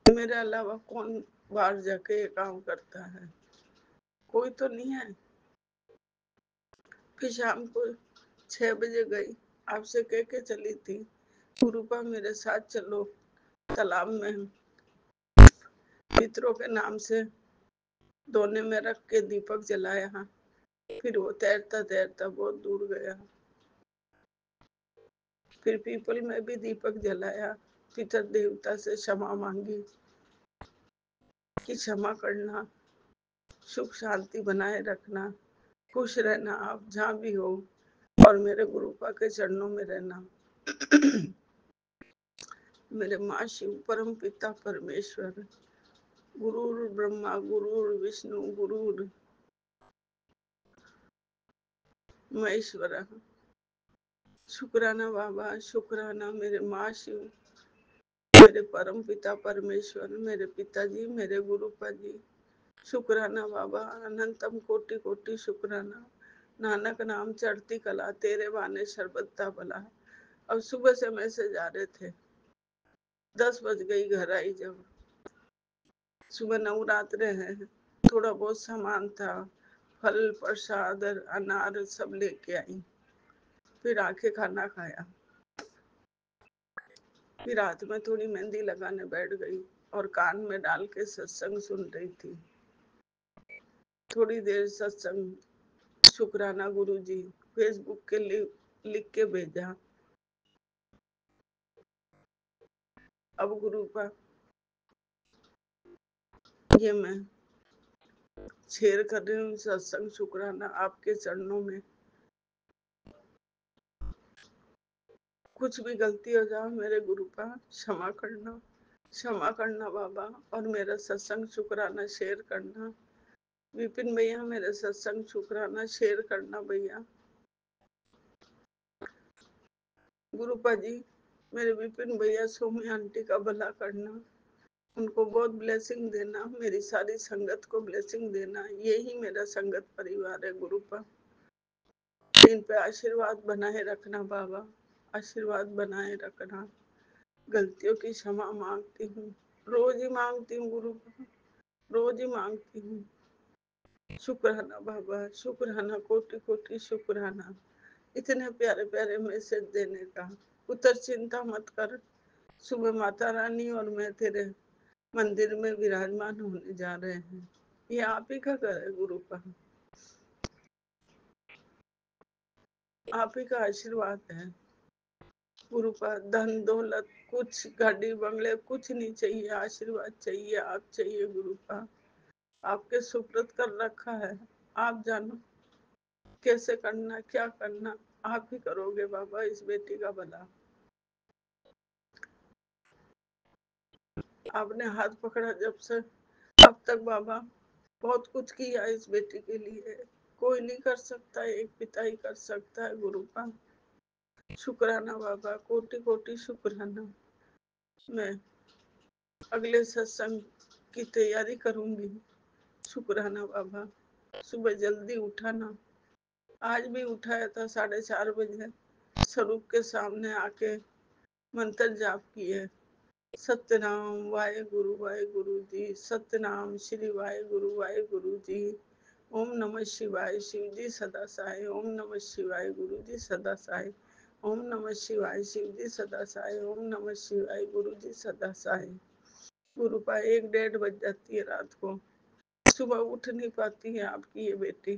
मेरे अलावा कौन बाहर जाके ये काम करता है? कोई तो नहीं है। फिर शाम को 6 बजे गई, आपसे कह के चली थी गुरुपा मेरे साथ चलो तालाब में पितरों के नाम से दोने में रख के दीपक जलाया। फिर वो तैरता तैरता बहुत दूर गया। फिर पीपल में भी दीपक जलाया, पितर देवता से क्षमा मांगी कि क्षमा करना, सुख शांति बनाए रखना, खुश रहना आप जहाँ भी हो, और मेरे गुरुपा के चरणों में रहना। मेरे माँ शिव परम पिता परमेश्वर, गुरुर ब्रह्मा गुरुर विष्णु गुरुर महेश्वर। शुक्राना बाबा, शुक्राना मेरे माँ शिव, मेरे परम पिता परमेश्वर, मेरे पिताजी, मेरे गुरुपा जी। शुक्राना बाबा, अनंतम कोटि कोटि शुक्राना। नानक नाम चढ़ती कला, तेरे बाने शरबत्ता भला। अब सुबह से मैसेज आ रहे थे, 10 बज गई घर आई जब। सुबह नवरात्रे हैं, थोड़ा बहुत सामान था, फल प्रसाद अनार सब लेके आई। फिर आके खाना खाया, फिर रात में थोड़ी मेहंदी लगाने बैठ गई और कान में डाल के सत्संग सुन रही थी। थोड़ी देर सत्संग, शुक्राना गुरुजी, फेसबुक के लिख के भेजा। अब गुरुपा ये मैं शेयर कर रही हूँ सत्संग शुक्राना आपके चरणों में। कुछ भी गलती हो जाए मेरे गुरुपा क्षमा करना बाबा, और मेरा सत्संग शुक्राना शेयर करना। विपिन भैया मेरे सत्संग शुक्राना शेयर करना भैया। गुरुपा जी, मेरे विपिन भैया सोमी आंटी का भला करना, उनको बहुत ब्लेसिंग देना, मेरी सारी संगत को ब्लेसिंग देना। यही मेरा संगत परिवार है गुरुपा। इन पे आशीर्वाद बनाए रखना बाबा, आशीर्वाद बनाए रखना। गलतियों की क्षमा मांगती हूँ, रोज ही मांगती हूँ गुरुपा, रोज ही मांगती हूँ। शुक्राना बाबा, शुक्राना कोटि कोटि शुक्राना, इतने प्यारे प्यारे मैसेज देने का। पुत्र चिंता मत कर, सुबह माता रानी और मैं तेरे मंदिर में विराजमान होने जा रहे हैं। ये आप ही का घर है गुरुपा, आप ही का आशीर्वाद है गुरुपा। धन दौलत कुछ गाड़ी बंगले कुछ नहीं चाहिए, आशीर्वाद चाहिए, आप चाहिए गुरुपा। आपके सुपुर्द कर रखा है, आप जानो कैसे करना क्या करना, आप ही करोगे बाबा इस बेटी का भला। आपने हाथ पकड़ा जब से अब तक बाबा, बहुत कुछ किया इस बेटी के लिए, कोई नहीं कर सकता, एक पिता ही कर सकता है गुरुपा। शुक्राना बाबा, कोटि कोटि शुक्राना। मैं अगले सत्संग की तैयारी करूंगी। शुक्राना बाबा, सुबह जल्दी उठाना। आज भी उठाया था 4:30 बजे, स्वरूप के सामने आके मंत्र जाप किए। सतनाम वाहे गुरु जी, सतनाम श्री वाहे गुरु जी। ओम नमः शिवाय शिव जी सदा सहाय, ओम नमः शिवाय गुरु जी सदा सहाय, ओम नमः शिवाय शिव जी सदा सहाय, ओम नमः शिवाय गुरु जी सदा सहाय। गुरुपा 1-1:30 बज जाती है रात को, सुबह उठ नहीं पाती है आपकी ये बेटी।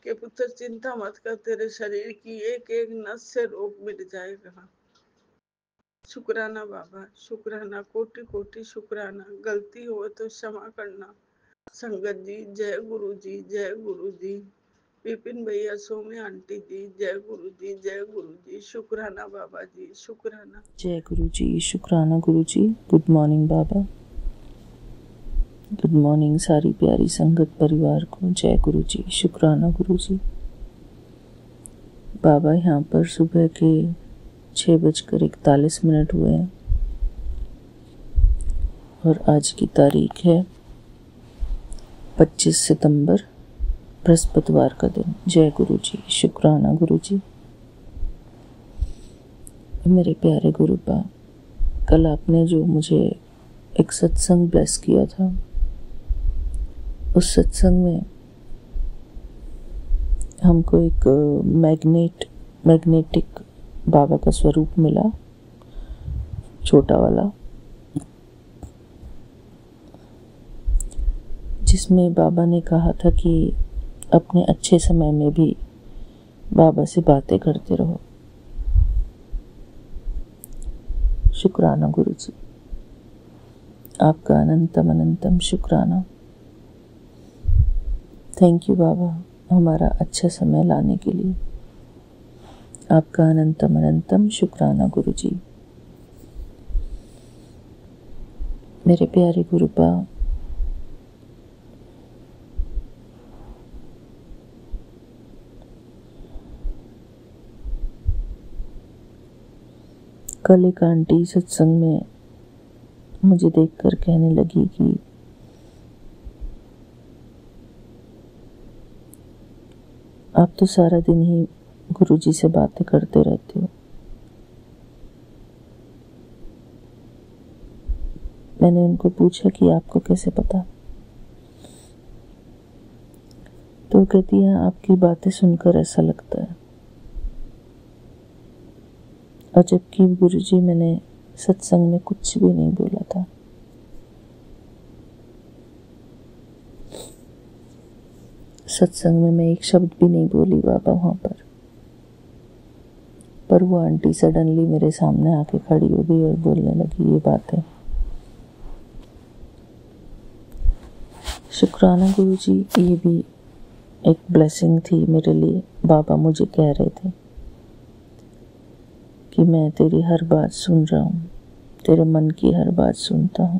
के पुत्र चिंता मत कर, तेरे शरीर की एक एक नस से रोग मिट जाएगा। शुक्राना बाबा, शुक्राना कोटि कोटि शुक्राना। गलती हो तो क्षमा करना। संगत जी जय गुरु जी, जय गुरु जी। विपिन भैया, सोमी आंटी जी, जय गुरु जी, जय गुरु जी। शुक्राना बाबा जी, शुक्राना। जय गुरु जी, शुक्राना गुरु जी। गुड मॉर्निंग बाबा, गुड मॉर्निंग सारी प्यारी संगत परिवार को। जय गुरु जी, शुक्राना गुरु जी। बाबा यहाँ पर सुबह के 6:41 हुए हैं और आज की तारीख है 25 सितंबर बृहस्पतिवार का दिन। जय गुरु जी, शुक्राना गुरु जी। मेरे प्यारे गुरुपा, कल आपने जो मुझे एक सत्संग ब्लेस किया था, उस सत्संग में हमको एक मैग्नेटिक बाबा का स्वरूप मिला, छोटा वाला, जिसमें बाबा ने कहा था कि अपने अच्छे समय में भी बाबा से बातें करते रहो। शुक्राना गुरु जी, आपका अनंतम अनंतम शुक्राना। थैंक यू बाबा, हमारा अच्छा समय लाने के लिए। आपका अनंतम अनंतम शुक्राना गुरु जी। मेरे प्यारे गुरुपा, कल एक आंटी सत्संग में मुझे देखकर कहने लगी कि आप तो सारा दिन ही गुरुजी से बातें करते रहते हो। मैंने उनको पूछा कि आपको कैसे पता, तो कहती है आपकी बातें सुनकर ऐसा लगता है। और जबकि गुरुजी मैंने सत्संग में कुछ भी नहीं बोला था। सत्संग में मैं एक शब्द भी नहीं बोली बाबा वहां पर वो आंटी सडनली मेरे सामने आके खड़ी हो गई और बोलने लगी ये बातें। शुक्राना गुरुजी, ये भी एक ब्लेसिंग थी मेरे लिए। बाबा मुझे कह रहे थे कि मैं तेरी हर बात सुन रहा हूँ, तेरे मन की हर बात सुनता हूँ।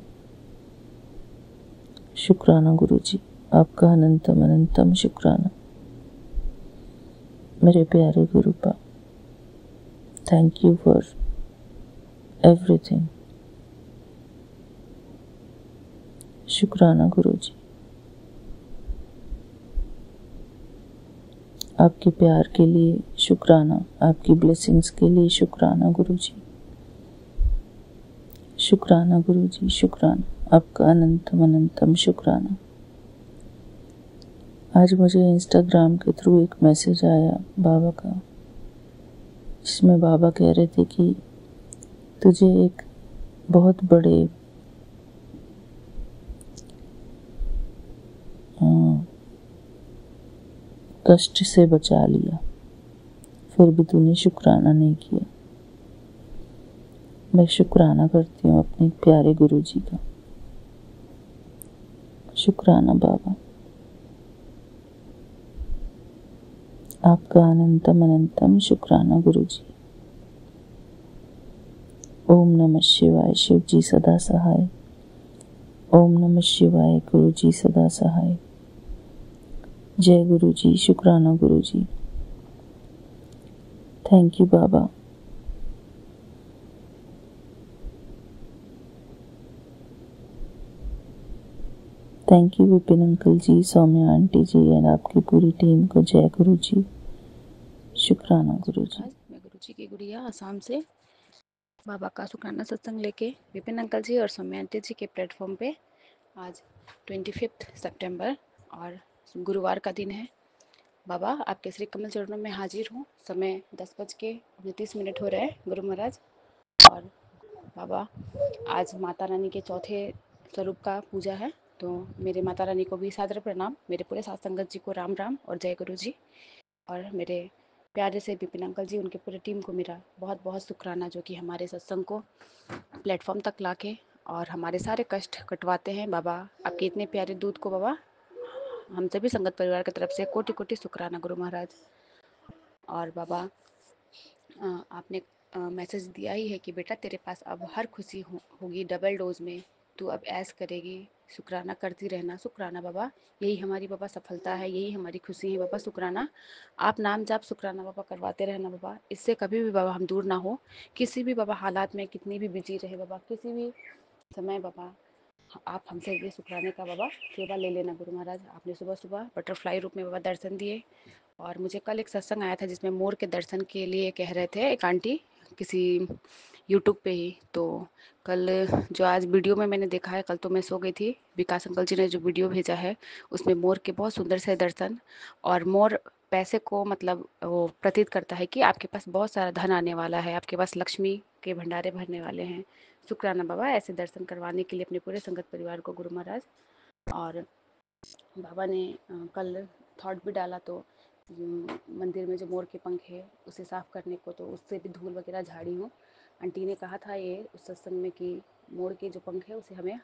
शुक्राना गुरुजी, आपका अनंतम अनंतम शुक्राना। मेरे प्यारे गुरुपा, थैंक यू फॉर एवरीथिंग। शुक्राना गुरुजी, आपके प्यार के लिए शुक्राना, आपकी ब्लेसिंग्स के लिए शुक्राना गुरुजी। शुक्राना गुरुजी, शुक्राना, आपका अनंतम अनंतम शुक्राना। आज मुझे इंस्टाग्राम के थ्रू एक मैसेज आया बाबा का, जिसमें बाबा कह रहे थे कि तुझे एक बहुत बड़े कष्ट से बचा लिया, फिर भी तूने शुक्राना नहीं किया। मैं शुक्राना करती हूँ अपने प्यारे गुरुजी का। शुक्राना बाबा, आपका अनंतम अनंतम शुक्राना गुरुजी। ओम नमः शिवाय, शिव जी सदा सहाय। ओम नमः शिवाय, गुरुजी सदा सहाय। जय गुरुजी, शुक्राना गुरुजी। थैंक यू बाबा। Thank you Vipin uncle ji, Saumya aunty ji और आपकी पूरी टीम को। जय गुरु जी, शुक्राना गुरु जी। मैं गुरु जी की गुड़िया आसाम से बाबा का शुक्राना सत्संग लेके विपिन अंकल जी और सौम्या आंटी जी के प्लेटफॉर्म पे आज 25 सितंबर और गुरुवार का दिन है। बाबा आपके श्री कमल चरणों में हाजिर हूँ। समय 10:29 हो रहे हैं गुरु महाराज। और बाबा आज माता रानी के चौथे स्वरूप का पूजा है, तो मेरे माता रानी को भी सादर प्रणाम। मेरे पूरे साथ संगत जी को राम राम और जय गुरु जी। और मेरे प्यारे से विपिन अंकल जी, उनके पूरे टीम को मेरा बहुत बहुत शुक्राना, जो कि हमारे सत्संग को प्लेटफॉर्म तक लाके और हमारे सारे कष्ट कटवाते हैं। बाबा आपके इतने प्यारे दूध को बाबा हम सभी संगत परिवार की तरफ से कोटि कोटि शुक्राना गुरु महाराज। और बाबा आपने मैसेज दिया ही है कि बेटा तेरे पास अब हर खुशी होगी डबल डोज में, तू अब ऐस करेगी, शुक्राना करती रहना। शुक्राना बाबा, यही हमारी बाबा सफलता है, यही हमारी खुशी है बाबा। शुक्राना, आप नाम जाप शुक्राना बाबा करवाते रहना बाबा। इससे कभी भी बाबा हम दूर ना हो, किसी भी बाबा हालात में, कितनी भी बिजी रहे बाबा, किसी भी समय बाबा आप हमसे ये शुक्राने का बाबा सेवा ले लेना गुरु महाराज। आपने सुबह सुबह बटरफ्लाई रूप में बाबा दर्शन दिए। और मुझे कल एक सत्संग आया था जिसमें मोर के दर्शन के लिए कह रहे थे एक आंटी किसी यूट्यूब पे ही। तो कल जो आज वीडियो में मैंने देखा है, कल तो मैं सो गई थी, विकास अंकल जी ने जो वीडियो भेजा है उसमें मोर के बहुत सुंदर से दर्शन। और मोर पैसे को मतलब वो प्रतीत करता है कि आपके पास बहुत सारा धन आने वाला है, आपके पास लक्ष्मी के भंडारे भरने वाले हैं। शुक्राना बाबा ऐसे दर्शन करवाने के लिए अपने पूरे संगत परिवार को गुरु महाराज। और बाबा ने कल थॉट भी डाला तो मंदिर में जो मोर के पंख है उसे साफ करने को, तो उससे भी धूल वगैरह झाड़ी हूँ। आंटी ने कहा था ये उस सत्संग में कि मोर के जो पंख है उसे हमें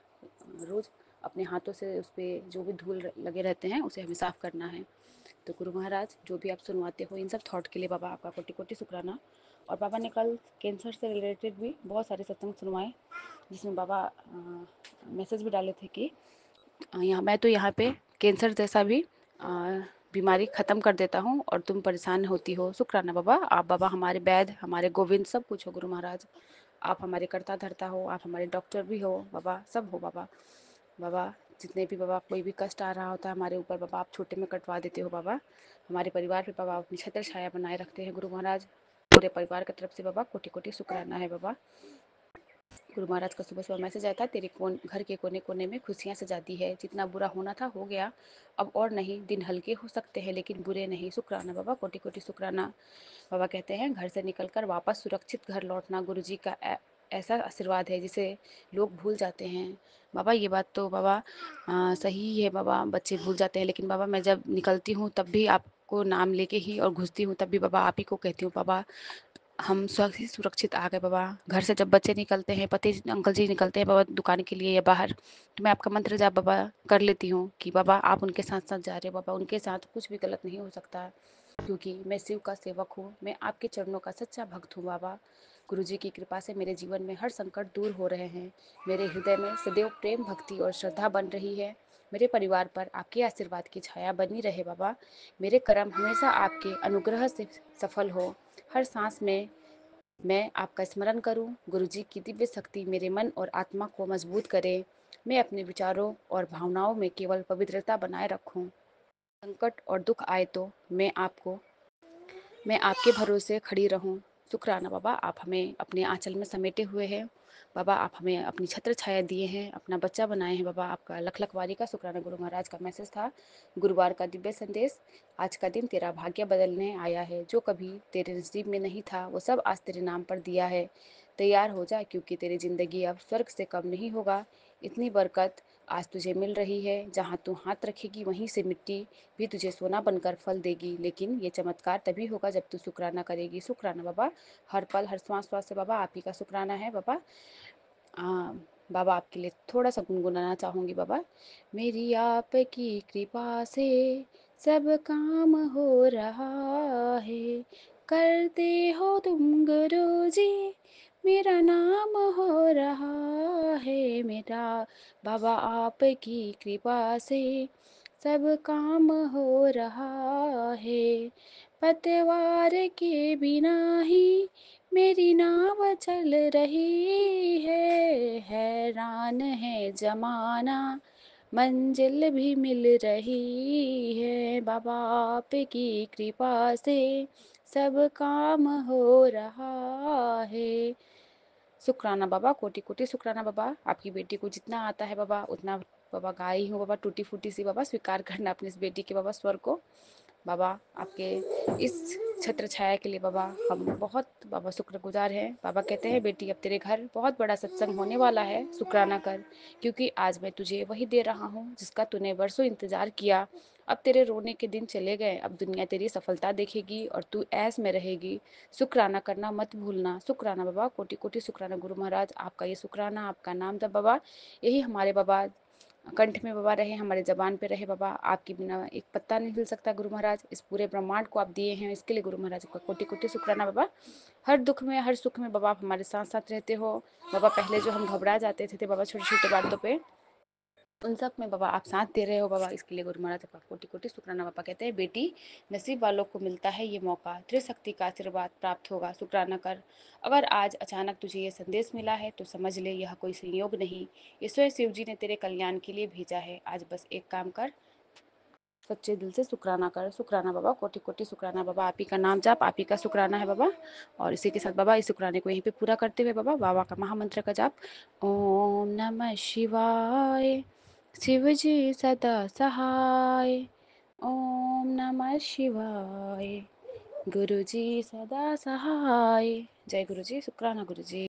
रोज़ अपने हाथों से उस पर जो भी धूल लगे रहते हैं उसे हमें साफ करना है। तो गुरु महाराज जो भी आप सुनवाते हो इन सब थॉट के लिए बाबा आपका कोटि कोटि शुक्राना। और बाबा ने कल कैंसर से रिलेटेड भी बहुत सारे सत्संग सुनवाए जिसमें बाबा मैसेज भी डाले थे कि यहाँ मैं तो यहाँ पे कैंसर जैसा भी बीमारी ख़त्म कर देता हूँ और तुम परेशान होती हो। शुक्राना बाबा, आप बाबा हमारे वैद्य, हमारे गोविंद सब कुछ हो गुरु महाराज। आप हमारे कर्ता धर्ता हो, आप हमारे डॉक्टर भी हो बाबा, सब हो बाबा। बाबा जितने भी बाबा कोई भी कष्ट आ रहा होता है हमारे ऊपर बाबा आप छोटे में कटवा देते हो बाबा। हमारे परिवार पे बाबा अपनी छत्र छाया बनाए रखते हैं गुरु महाराज। पूरे परिवार की तरफ से बाबा कोटि कोटि शुक्राना है बाबा। गुरु महाराज का सुबह सुबह मैसेज आया था, तेरे घर के कोने कोने में खुशियाँ सजाती है, जितना बुरा होना था हो गया, अब और नहीं, दिन हल्के हो सकते हैं लेकिन बुरे नहीं। शुक्राना बाबा, कोटि कोटि शुक्राना। बाबा कहते हैं घर से निकलकर वापस सुरक्षित घर लौटना गुरु जी का ऐसा आशीर्वाद है जिसे लोग भूल जाते हैं। बाबा ये बात तो बाबा सही है बाबा, बच्चे भूल जाते हैं लेकिन बाबा मैं जब निकलती हूँ तब भी आपको नाम लेके ही, और घुसती हूँ तब भी बाबा आप ही को कहती हूँ बाबा हम सुरक्षित आ गए बाबा। घर से जब बच्चे निकलते हैं, पति अंकल जी निकलते हैं बाबा दुकान के लिए या बाहर, तो मैं आपका मंत्र जाप बाबा कर लेती हूँ कि बाबा आप उनके साथ साथ जा रहे हो बाबा, उनके साथ कुछ भी गलत नहीं हो सकता क्योंकि मैं शिव का सेवक हूँ, मैं आपके चरणों का सच्चा भक्त हूँ बाबा। गुरु जी की कृपा से मेरे जीवन में हर संकट दूर हो रहे हैं, मेरे हृदय में सदैव प्रेम भक्ति और श्रद्धा बन रही है। मेरे परिवार पर आपके आशीर्वाद की छाया बनी रहे बाबा। मेरे कर्म हमेशा आपके अनुग्रह से सफल हो। हर सांस में मैं आपका स्मरण करूं। गुरुजी की दिव्य शक्ति मेरे मन और आत्मा को मजबूत करे। मैं अपने विचारों और भावनाओं में केवल पवित्रता बनाए रखूं। संकट और दुख आए तो मैं आपके भरोसे खड़ी रहूं। शुक्राना बाबा, आप हमें अपने आंचल में समेटे हुए हैं बाबा, आप हमें अपनी छत्र छाया दिए हैं, अपना बच्चा बनाए हैं बाबा। आपका लख लख वारी का शुक्राना। गुरु महाराज का मैसेज था गुरुवार का दिव्य संदेश। आज का दिन तेरा भाग्य बदलने आया है, जो कभी तेरे नसीब में नहीं था वो सब आज तेरे नाम पर दिया है। तैयार हो जा क्योंकि तेरी जिंदगी अब स्वर्ग से कम नहीं होगा। इतनी बरकत आज तुझे मिल रही है, जहाँ तू हाथ रखेगी वहीं से मिट्टी भी तुझे सोना बनकर फल देगी। लेकिन ये चमत्कार तभी होगा जब तू शुक्राना करेगी। शुक्राना बाबा, हर पल हर श्वास श्वास से बाबा आप ही का शुक्राना है बाबा। बाबा आपके लिए थोड़ा सा गुनगुनाना चाहूँगी बाबा। मेरी आपकी कृपा से सब काम हो रहा है, करते हो तुम गुरु जी मेरा नाम हो रहा है। मेरा बाबा आपकी कृपा से सब काम हो रहा है, पतवार के बिना ही मेरी नाव चल रही है। हैरान है जमाना मंजिल भी मिल रही है, बाबा आपकी कृपा से सब काम हो रहा है। शुक्राना बाबा, कोटि कोटि शुक्राना बाबा। आपकी बेटी को जितना आता है बाबा उतना बाबा गाई हूँ बाबा, टूटी फूटी सी बाबा स्वीकार करना अपनी इस बेटी के बाबा स्वर को। बाबा आपके इस छत्र छाया के लिए बाबा हम बहुत बाबा शुक्रगुजार हैं। बाबा कहते हैं बेटी अब तेरे घर बहुत बड़ा सत्संग होने वाला है, शुक्राना कर क्योंकि आज मैं तुझे वही दे रहा हूँ जिसका तूने वर्षों इंतजार किया। अब तेरे रोने के दिन चले गए, अब दुनिया तेरी सफलता देखेगी और तू ऐस में रहेगी। शुक्राना करना मत भूलना। शुक्राना बाबा, कोटि कोटि शुक्राना गुरु महाराज। आपका ये शुक्राना, आपका नाम जब बाबा यही हमारे बाबा कंठ में बाबा रहे, हमारे जबान पे रहे बाबा। आपके बिना एक पत्ता नहीं हिल सकता गुरु महाराज। इस पूरे ब्रह्मांड को आप दिए हैं, इसके लिए गुरु महाराज का कोटि कोटि शुक्राना बाबा। हर दुख में हर सुख में बाबा आप हमारे साथ साथ रहते हो बाबा। पहले जो हम घबरा जाते थे बाबा छोटी छोटी बातों पे, उन सब में बाबा आप साथ दे रहे हो बाबा, इसके लिए गुरु महाराज आपका कोटि कोटि शुक्राना। बाबा कहते हैं बेटी नसीब वालों को मिलता है ये मौका, त्रिशक्ति का आशीर्वाद प्राप्त होगा, शुक्राना कर। अगर आज अचानक तुझे ये संदेश मिला है तो समझ ले यह कोई संयोग नहीं, ये स्वयं शिव जी ने तेरे कल्याण के लिए भेजा है। आज बस एक काम कर, सच्चे दिल से शुक्राना कर। शुक्राना बाबा, कोटि कोटि शुक्राना बाबा। आप ही का नाम जाप, आप ही का शुक्राना है बाबा। और इसी के साथ बाबा इस शुक्राने को यहीं पे पूरा करते हुए बाबा बाबा का महामंत्र का जाप, ओम नमः शिवाय, शिव जी सदा सहाय। ओम नमः शिवाय, गुरु जी सदा सहाय। जय गुरु जी, शुक्राना गुरु जी।